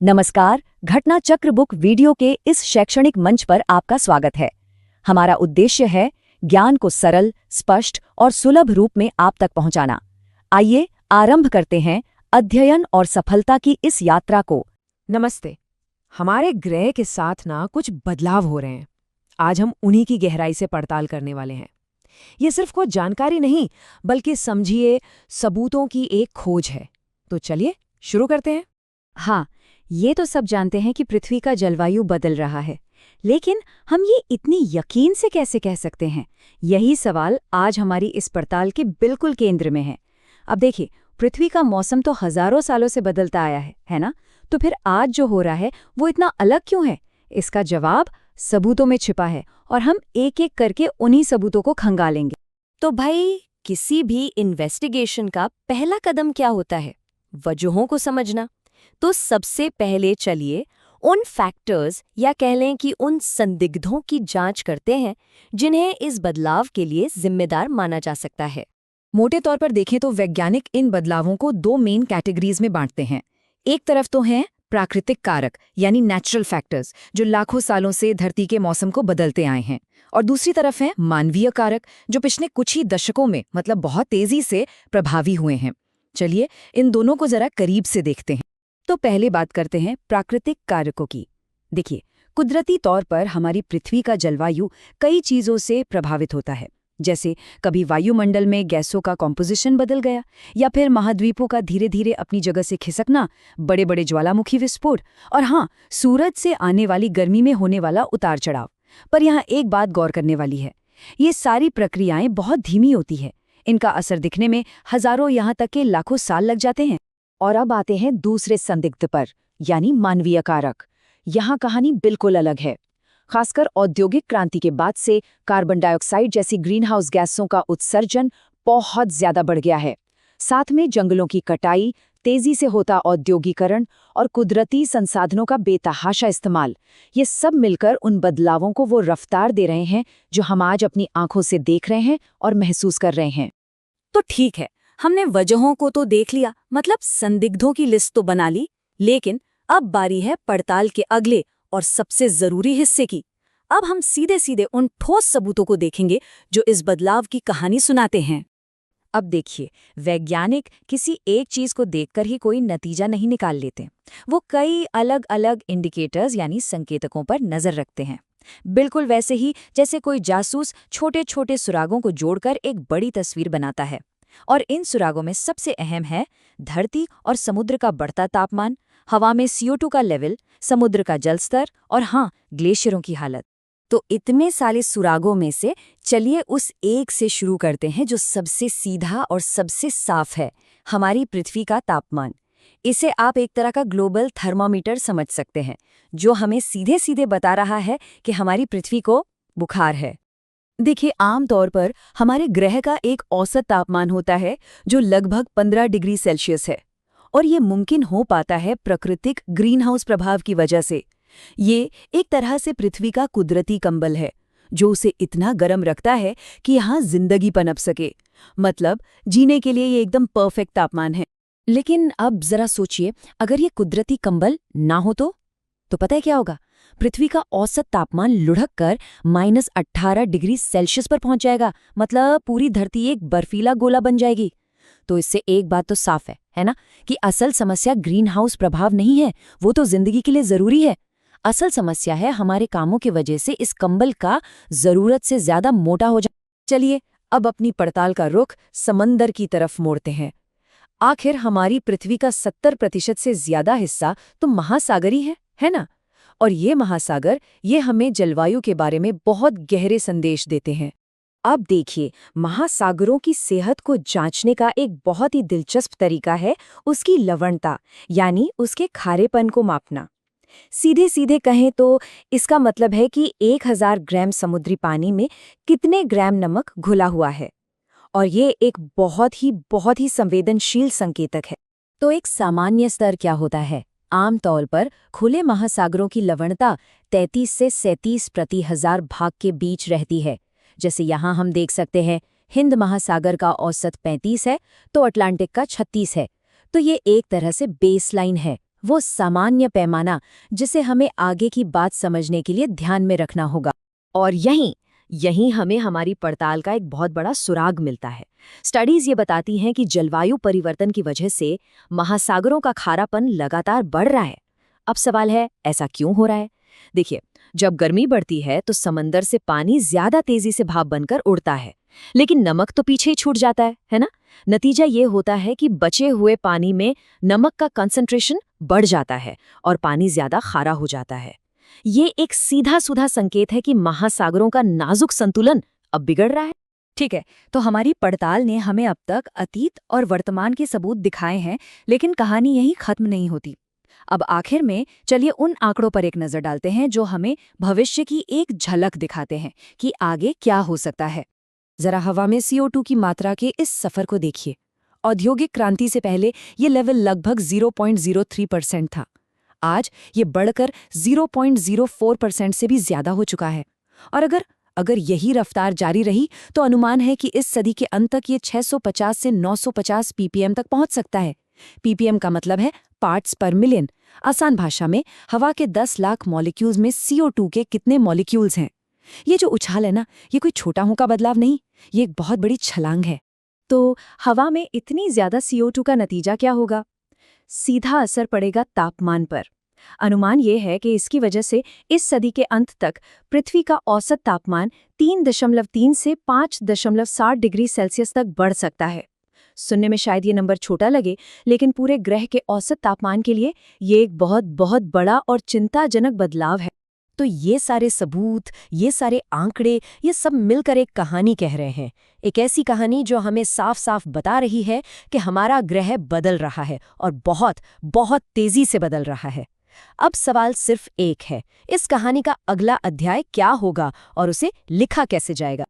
नमस्कार, घटना चक्र बुक वीडियो के इस शैक्षणिक मंच पर आपका स्वागत है। हमारा उद्देश्य है ज्ञान को सरल, स्पष्ट और सुलभ रूप में आप तक पहुंचाना। आइए आरंभ करते हैं अध्ययन और सफलता की इस यात्रा को। नमस्ते। हमारे ग्रह के साथ ना कुछ बदलाव हो रहे हैं। आज हम उन्हीं की गहराई से पड़ताल करने वाले हैं। ये सिर्फ कोई जानकारी नहीं, बल्कि समझिए सबूतों की एक खोज है। तो चलिए शुरू करते हैं। हाँ, ये तो सब जानते हैं कि पृथ्वी का जलवायु बदल रहा है, लेकिन हम ये इतनी यकीन से कैसे कह सकते हैं? यही सवाल आज हमारी इस पड़ताल के बिल्कुल केंद्र में है। अब देखिए, पृथ्वी का मौसम तो हजारों सालों से बदलता आया है ना? तो फिर आज जो हो रहा है वो इतना अलग क्यों है? इसका जवाब सबूतों में छिपा है और हम एक एक करके उन्हीं सबूतों को खंगालेंगे। तो भाई, किसी भी इन्वेस्टिगेशन का पहला कदम क्या होता है? वजहों को समझना। तो सबसे पहले चलिए उन फैक्टर्स या कह लें कि उन संदिग्धों की जांच करते हैं जिन्हें इस बदलाव के लिए जिम्मेदार माना जा सकता है। मोटे तौर पर देखें तो वैज्ञानिक इन बदलावों को दो मेन कैटेगरीज में बांटते हैं। एक तरफ तो हैं प्राकृतिक कारक यानी नेचुरल फैक्टर्स, जो लाखों सालों से धरती के मौसम को बदलते आए हैं, और दूसरी तरफ हैं मानवीय कारक, जो पिछले कुछ ही दशकों में मतलब बहुत तेजी से प्रभावी हुए हैं। चलिए इन दोनों को जरा करीब से देखते हैं। तो पहले बात करते हैं प्राकृतिक कारकों की। देखिए, कुदरती तौर पर हमारी पृथ्वी का जलवायु कई चीज़ों से प्रभावित होता है। जैसे कभी वायुमंडल में गैसों का कॉम्पोजिशन बदल गया, या फिर महाद्वीपों का धीरे धीरे अपनी जगह से खिसकना, बड़े बड़े ज्वालामुखी विस्फोट, और हाँ, सूरज से आने वाली गर्मी में होने वाला उतार चढ़ाव। पर यहाँ एक बात गौर करने वाली है, ये सारी प्रक्रियाएं बहुत धीमी होती है। इनका असर दिखने में हजारों यहाँ तक के लाखों साल लग जाते हैं। और अब आते हैं दूसरे संदिग्ध पर, यानी मानवीय कारक। यहाँ कहानी बिल्कुल अलग है। खासकर औद्योगिक क्रांति के बाद से कार्बन डाइऑक्साइड जैसी ग्रीनहाउस गैसों का उत्सर्जन बहुत ज्यादा बढ़ गया है। साथ में जंगलों की कटाई, तेजी से होता औद्योगिकरण और कुदरती संसाधनों का बेतहाशा इस्तेमाल, ये सब मिलकर उन बदलावों को वो रफ्तार दे रहे हैं जो हम आज अपनी आंखों से देख रहे हैं और महसूस कर रहे हैं। तो ठीक है, हमने वजहों को तो देख लिया, मतलब संदिग्धों की लिस्ट तो बना ली, लेकिन अब बारी है पड़ताल के अगले और सबसे जरूरी हिस्से की। अब हम सीधे सीधे उन ठोस सबूतों को देखेंगे जो इस बदलाव की कहानी सुनाते हैं। अब देखिए, वैज्ञानिक किसी एक चीज को देखकर ही कोई नतीजा नहीं निकाल लेते। वो कई अलग अलग इंडिकेटर्स यानी संकेतकों पर नजर रखते हैं। बिल्कुल वैसे ही जैसे कोई जासूस छोटे छोटे सुरागों को जोड़कर एक बड़ी तस्वीर बनाता है। और इन सुरागों में सबसे अहम है धरती और समुद्र का बढ़ता तापमान, हवा में CO2 का लेवल, समुद्र का जल स्तर और हाँ, ग्लेशियरों की हालत। तो इतने सारे सुरागों में से चलिए उस एक से शुरू करते हैं जो सबसे सीधा और सबसे साफ है, हमारी पृथ्वी का तापमान। इसे आप एक तरह का ग्लोबल थर्मामीटर समझ सकते हैं, जो हमें सीधे सीधे बता रहा है कि हमारी पृथ्वी को बुखार है। देखिए, आमतौर पर हमारे ग्रह का एक औसत तापमान होता है जो लगभग 15 डिग्री सेल्सियस है, और ये मुमकिन हो पाता है प्राकृतिक ग्रीनहाउस प्रभाव की वजह से। ये एक तरह से पृथ्वी का कुदरती कंबल है जो उसे इतना गर्म रखता है कि यहाँ जिंदगी पनप सके। मतलब जीने के लिए ये एकदम परफेक्ट तापमान है। लेकिन अब जरा सोचिए, अगर ये कुदरती कंबल ना हो तो पता है क्या होगा? पृथ्वी का औसत तापमान लुढ़क कर -18 डिग्री सेल्सियस पर पहुंच जाएगा। मतलब पूरी धरती एक बर्फीला गोला बन जाएगी। तो इससे एक बात तो साफ है ना, कि असल समस्या ग्रीन हाउस प्रभाव नहीं है, वो तो जिंदगी के लिए जरूरी है। असल समस्या है हमारे कामों की वजह से इस कंबल का जरूरत से ज्यादा मोटा हो जा। चलिए अब अपनी पड़ताल का रुख समंदर की तरफ मोड़ते हैं। आखिर हमारी पृथ्वी का 70% से ज्यादा हिस्सा तो महासागरी है ना? और ये महासागर ये हमें जलवायु के बारे में बहुत गहरे संदेश देते हैं। अब देखिए, महासागरों की सेहत को जांचने का एक बहुत ही दिलचस्प तरीका है उसकी लवणता, यानी उसके खारेपन को मापना। सीधे सीधे कहें तो इसका मतलब है कि 1000 ग्राम समुद्री पानी में कितने ग्राम नमक घुला हुआ है। और ये एक बहुत ही संवेदनशील संकेतक है। तो एक सामान्य स्तर क्या होता है? आमतौर पर खुले महासागरों की लवणता 33 से 37 प्रति हजार भाग के बीच रहती है। जैसे यहाँ हम देख सकते हैं, हिंद महासागर का औसत 35 है तो अटलांटिक का 36 है। तो ये एक तरह से बेसलाइन है, वो सामान्य पैमाना जिसे हमें आगे की बात समझने के लिए ध्यान में रखना होगा। और यहीं हमें हमारी पड़ताल का एक बहुत बड़ा सुराग मिलता है। स्टडीज ये बताती हैं कि जलवायु परिवर्तन की वजह से महासागरों का खारापन लगातार बढ़ रहा है। अब सवाल है, ऐसा क्यों हो रहा है? देखिए, जब गर्मी बढ़ती है तो समंदर से पानी ज्यादा तेजी से भाप बनकर उड़ता है, लेकिन नमक तो पीछे ही छूट जाता है ना? नतीजा ये होता है कि बचे हुए पानी में नमक का कंसंट्रेशन बढ़ जाता है और पानी ज्यादा खारा हो जाता है। ये एक सीधा-सुधा संकेत है कि महासागरों का नाजुक संतुलन अब बिगड़ रहा है। ठीक है, तो हमारी पड़ताल ने हमें अब तक अतीत और वर्तमान के सबूत दिखाए हैं, लेकिन कहानी यहीं खत्म नहीं होती। अब आखिर में चलिए उन आंकड़ों पर एक नजर डालते हैं जो हमें भविष्य की एक झलक दिखाते हैं कि आगे क्या हो सकता है। जरा हवा में CO2 की मात्रा के इस सफर को देखिए। औद्योगिक क्रांति से पहले ये लेवल लगभग 0.03% था। आज ये बढ़कर 0.04% से भी ज्यादा हो चुका है। और अगर यही रफ्तार जारी रही तो अनुमान है कि इस सदी के अंत तक ये 650 से 950 ppm तक पहुंच सकता है। ppm का मतलब है पार्ट्स पर मिलियन। आसान भाषा में हवा के 10 लाख मॉलिक्यूल्स में CO2 के कितने मॉलिक्यूल्स हैं। ये जो उछाल है ना, ये कोई छोटा मोटा बदलाव नहीं, ये एक बहुत बड़ी छलांग है। तो हवा में इतनी ज्यादा CO2 का नतीजा क्या होगा? सीधा असर पड़ेगा तापमान पर। अनुमान ये है कि इसकी वजह से इस सदी के अंत तक पृथ्वी का औसत तापमान 3.3 से 5.7 डिग्री सेल्सियस तक बढ़ सकता है। सुनने में शायद ये नंबर छोटा लगे, लेकिन पूरे ग्रह के औसत तापमान के लिए ये एक बहुत बहुत बड़ा और चिंताजनक बदलाव है। तो ये सारे सबूत, ये सारे आंकड़े, ये सब मिलकर एक कहानी कह रहे हैं। एक ऐसी कहानी जो हमें साफ साफ बता रही है कि हमारा ग्रह बदल रहा है और बहुत बहुत तेजी से बदल रहा है। अब सवाल सिर्फ एक है, इस कहानी का अगला अध्याय क्या होगा और उसे लिखा कैसे जाएगा?